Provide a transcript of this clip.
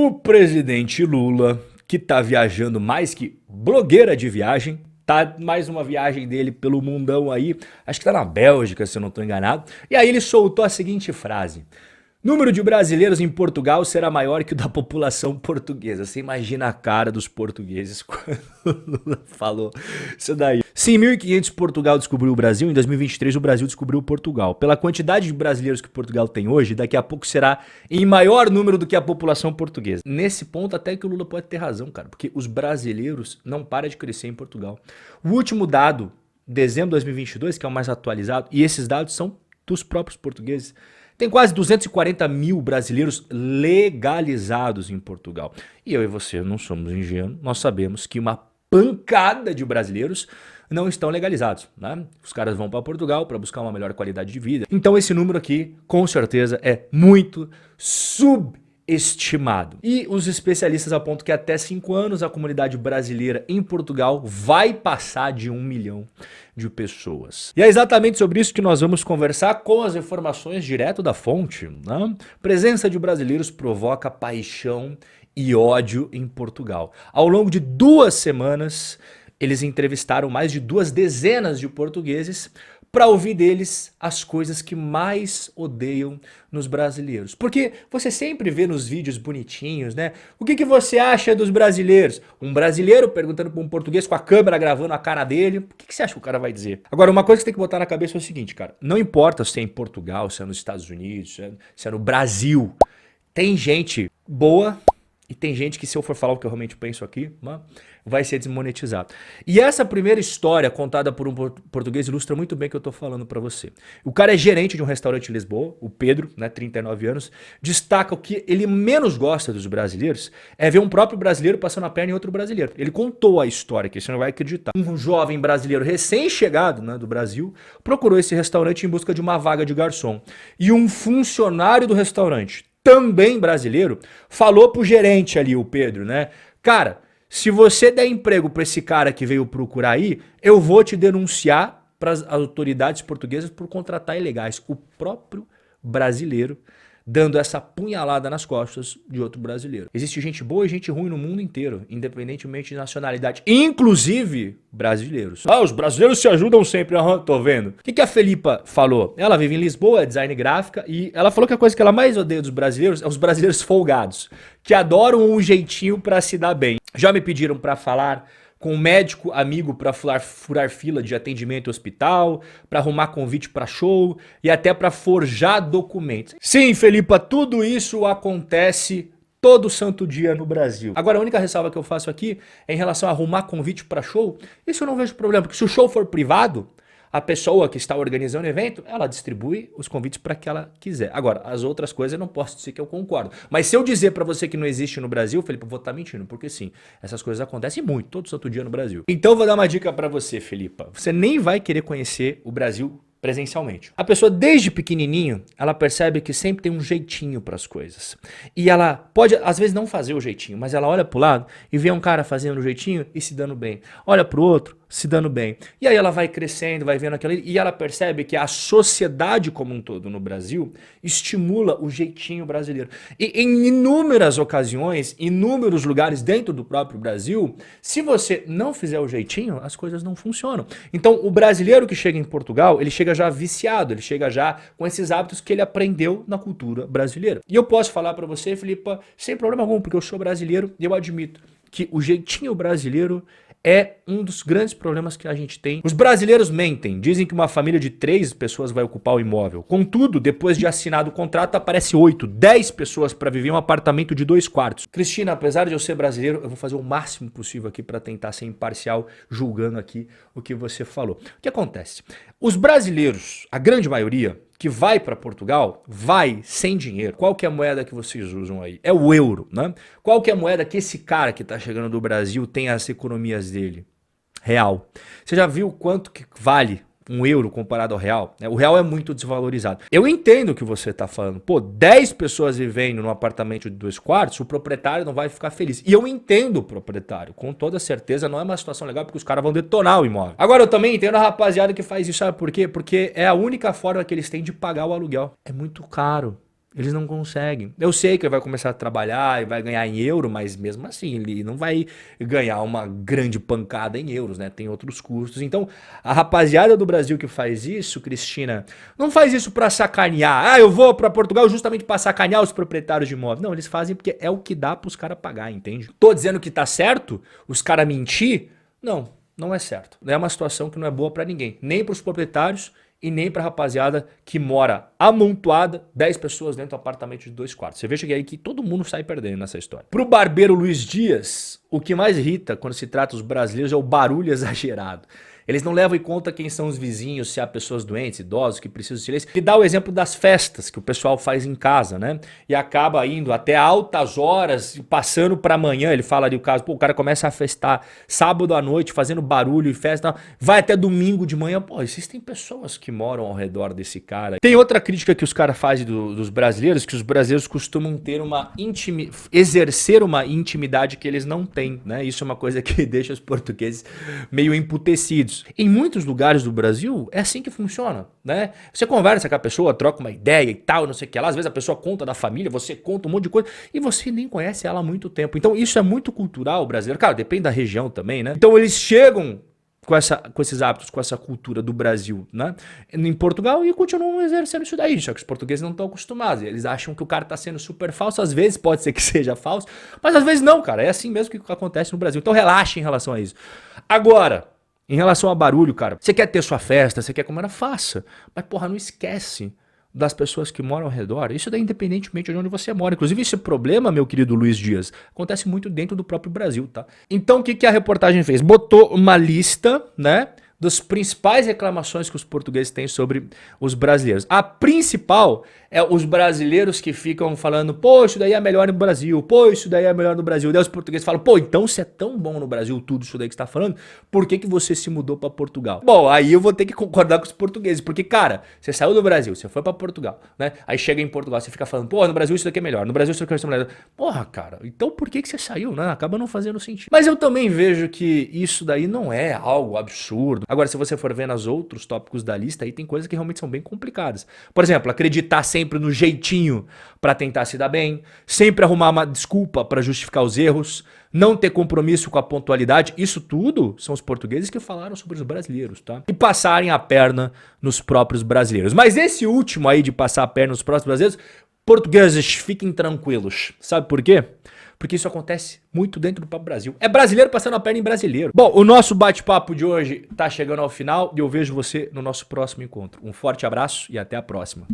O presidente Lula, que tá viajando mais que blogueira de viagem, tá mais uma viagem dele pelo mundão aí, acho que tá na Bélgica, se eu não tô enganado, e aí ele soltou a seguinte frase: número de brasileiros em Portugal será maior que o da população portuguesa. Você imagina a cara dos portugueses quando o Lula falou isso daí. Se em 1500 Portugal descobriu o Brasil, em 2023 o Brasil descobriu Portugal. Pela quantidade de brasileiros que Portugal tem hoje, daqui a pouco será em maior número do que a população portuguesa. Nesse ponto até que o Lula pode ter razão, cara, porque os brasileiros não param de crescer em Portugal. O último dado, dezembro de 2022, que é o mais atualizado, e esses dados são dos próprios portugueses, tem quase 240 mil brasileiros legalizados em Portugal. E eu e você não somos ingênuos, nós sabemos que uma pancada de brasileiros não estão legalizados, né? Os caras vão para Portugal para buscar uma melhor qualidade de vida. Então esse número aqui, com certeza, é muito subestimado. E os especialistas apontam que até 5 anos a comunidade brasileira em Portugal vai passar de 1 milhão de pessoas. E é exatamente sobre isso que nós vamos conversar com as informações direto da fonte, né? Presença de brasileiros provoca paixão e ódio em Portugal. Ao longo de 2 semanas, eles entrevistaram mais de 2 dezenas de portugueses para ouvir deles as coisas que mais odeiam nos brasileiros. Porque você sempre vê nos vídeos bonitinhos, né? O que você acha dos brasileiros? Um brasileiro perguntando para um português com a câmera gravando a cara dele. O que você acha que o cara vai dizer? Agora, uma coisa que você tem que botar na cabeça é o seguinte, cara. Não importa se é em Portugal, se é nos Estados Unidos, se é no Brasil. Tem gente boa e tem gente que, se eu for falar o que eu realmente penso aqui, vai ser desmonetizado. E essa primeira história contada por um português ilustra muito bem o que eu estou falando para você. O cara é gerente de um restaurante em Lisboa, o Pedro, né, 39 anos, destaca o que ele menos gosta dos brasileiros é ver um próprio brasileiro passando a perna em outro brasileiro. Ele contou a história, que você não vai acreditar. Um jovem brasileiro recém-chegado, né, do Brasil procurou esse restaurante em busca de uma vaga de garçom. E um funcionário do restaurante, também brasileiro, falou pro gerente ali, o Pedro, né? Cara, se você der emprego para esse cara que veio procurar aí, eu vou te denunciar para as autoridades portuguesas por contratar ilegais. O próprio brasileiro dando essa punhalada nas costas de outro brasileiro. Existe gente boa e gente ruim no mundo inteiro, independentemente de nacionalidade, inclusive brasileiros. Ah, os brasileiros se ajudam sempre, tô vendo. O que a Felipa falou? Ela vive em Lisboa, é design gráfica, e ela falou que a coisa que ela mais odeia dos brasileiros é os brasileiros folgados, que adoram um jeitinho pra se dar bem. Já me pediram pra falar com um médico amigo para furar fila de atendimento em hospital, para arrumar convite para show e até para forjar documentos. Sim, Felipa, tudo isso acontece todo santo dia no Brasil. Agora, a única ressalva que eu faço aqui é em relação a arrumar convite para show. Isso eu não vejo problema, porque se o show for privado, a pessoa que está organizando o evento, ela distribui os convites para que ela quiser. Agora, as outras coisas eu não posso dizer que eu concordo. Mas se eu dizer para você que não existe no Brasil, Felipe, eu vou estar mentindo, porque sim, essas coisas acontecem muito, todo santo dia no Brasil. Então eu vou dar uma dica para você, Felipa. Você nem vai querer conhecer o Brasil presencialmente. A pessoa desde pequenininho, ela percebe que sempre tem um jeitinho para as coisas. E ela pode, às vezes, não fazer o jeitinho, mas ela olha pro lado e vê um cara fazendo o jeitinho e se dando bem. Olha pro outro, se dando bem. E aí ela vai crescendo, vai vendo aquilo e ela percebe que a sociedade como um todo no Brasil estimula o jeitinho brasileiro. E em inúmeras ocasiões, inúmeros lugares dentro do próprio Brasil, se você não fizer o jeitinho, as coisas não funcionam. Então, o brasileiro que chega em Portugal, ele chega já viciado, ele chega já com esses hábitos que ele aprendeu na cultura brasileira. E eu posso falar para você, Felipa, sem problema algum, porque eu sou brasileiro e eu admito que o jeitinho brasileiro é um dos grandes problemas que a gente tem. Os brasileiros mentem, dizem que uma família de 3 pessoas vai ocupar o imóvel. Contudo, depois de assinado o contrato, aparece 8, 10 pessoas para viver em um apartamento de 2 quartos. Cristina, apesar de eu ser brasileiro, eu vou fazer o máximo possível aqui para tentar ser imparcial, julgando aqui o que você falou. O que acontece? Os brasileiros, a grande maioria, que vai para Portugal, vai sem dinheiro. Qual que é a moeda que vocês usam aí? É o euro, né? Qual que é a moeda que esse cara que está chegando do Brasil tem as economias dele? Real. Você já viu quanto que vale um euro comparado ao real? O real é muito desvalorizado. Eu entendo o que você está falando. Pô, 10 pessoas vivendo num apartamento de 2 quartos, o proprietário não vai ficar feliz. E eu entendo o proprietário. Com toda certeza não é uma situação legal porque os caras vão detonar o imóvel. Agora eu também entendo a rapaziada que faz isso. Sabe por quê? Porque é a única forma que eles têm de pagar o aluguel. É muito caro. Eles não conseguem. Eu sei que ele vai começar a trabalhar e vai ganhar em euro, mas mesmo assim ele não vai ganhar uma grande pancada em euros, né? Tem outros custos. Então, a rapaziada do Brasil que faz isso, Cristina, não faz isso pra sacanear. Ah, eu vou pra Portugal justamente pra sacanear os proprietários de imóveis. Não, eles fazem porque é o que dá pros caras pagar, entende? Tô dizendo que tá certo os caras mentir? Não, não é certo. É uma situação que não é boa pra ninguém, nem pros proprietários e nem pra rapaziada que mora amontoada, 10 pessoas dentro do apartamento de 2 quartos. Você veja que aí que todo mundo sai perdendo nessa história. Pro barbeiro Luiz Dias, o que mais irrita quando se trata dos brasileiros é o barulho exagerado. Eles não levam em conta quem são os vizinhos, se há pessoas doentes, idosos que precisam de silêncio. E dá o exemplo das festas que o pessoal faz em casa, né? E acaba indo até altas horas, passando para amanhã. Ele fala ali o caso, pô, o cara começa a festar sábado à noite, fazendo barulho e festa, vai até domingo de manhã. Pô, existem pessoas que moram ao redor desse cara. Tem outra crítica que os caras fazem dos brasileiros, que os brasileiros costumam ter exercer uma intimidade que eles não têm, né? Isso é uma coisa que deixa os portugueses meio emputecidos. Em muitos lugares do Brasil é assim que funciona, né? Você conversa com a pessoa, troca uma ideia e tal, não sei o que lá. Às vezes a pessoa conta da família, você conta um monte de coisa e você nem conhece ela há muito tempo. Então isso é muito cultural brasileiro. Cara, depende da região também, né? Então eles chegam com esses hábitos, com essa cultura do Brasil, né? Em Portugal e continuam exercendo isso daí, só que os portugueses não estão acostumados. Eles acham que o cara tá sendo super falso, às vezes pode ser que seja falso, mas às vezes não, cara. É assim mesmo que acontece no Brasil. Então relaxa em relação a isso. Agora, em relação a barulho, cara, você quer ter sua festa, você quer comer, faça. Mas, porra, não esquece das pessoas que moram ao redor. Isso daí independentemente de onde você mora. Inclusive, esse problema, meu querido Luiz Dias, acontece muito dentro do próprio Brasil, tá? Então, o que que a reportagem fez? Botou uma lista, né, das principais reclamações que os portugueses têm sobre os brasileiros. A principal é os brasileiros que ficam falando, pô, isso daí é melhor no Brasil, pô, isso daí é melhor no Brasil. Daí os portugueses falam, pô, então se é tão bom no Brasil tudo isso daí que você tá falando, por que que você se mudou pra Portugal? Bom, aí eu vou ter que concordar com os portugueses, porque, cara, você saiu do Brasil, você foi pra Portugal, né? Aí chega em Portugal, você fica falando, pô, no Brasil isso daqui é melhor, no Brasil isso daqui é melhor. Porra, cara, então por que que você saiu, né? Acaba não fazendo sentido. Mas eu também vejo que isso daí não é algo absurdo. Agora, se você for ver nos outros tópicos da lista, aí tem coisas que realmente são bem complicadas. Por exemplo, acreditar sempre no jeitinho pra tentar se dar bem, sempre arrumar uma desculpa pra justificar os erros, não ter compromisso com a pontualidade. Isso tudo são os portugueses que falaram sobre os brasileiros, tá? E passarem a perna nos próprios brasileiros. Mas esse último aí de passar a perna nos próprios brasileiros, portugueses, fiquem tranquilos. Sabe por quê? Porque isso acontece muito dentro do próprio Brasil. É brasileiro passando a perna em brasileiro. Bom, o nosso bate-papo de hoje tá chegando ao final e eu vejo você no nosso próximo encontro. Um forte abraço e até a próxima.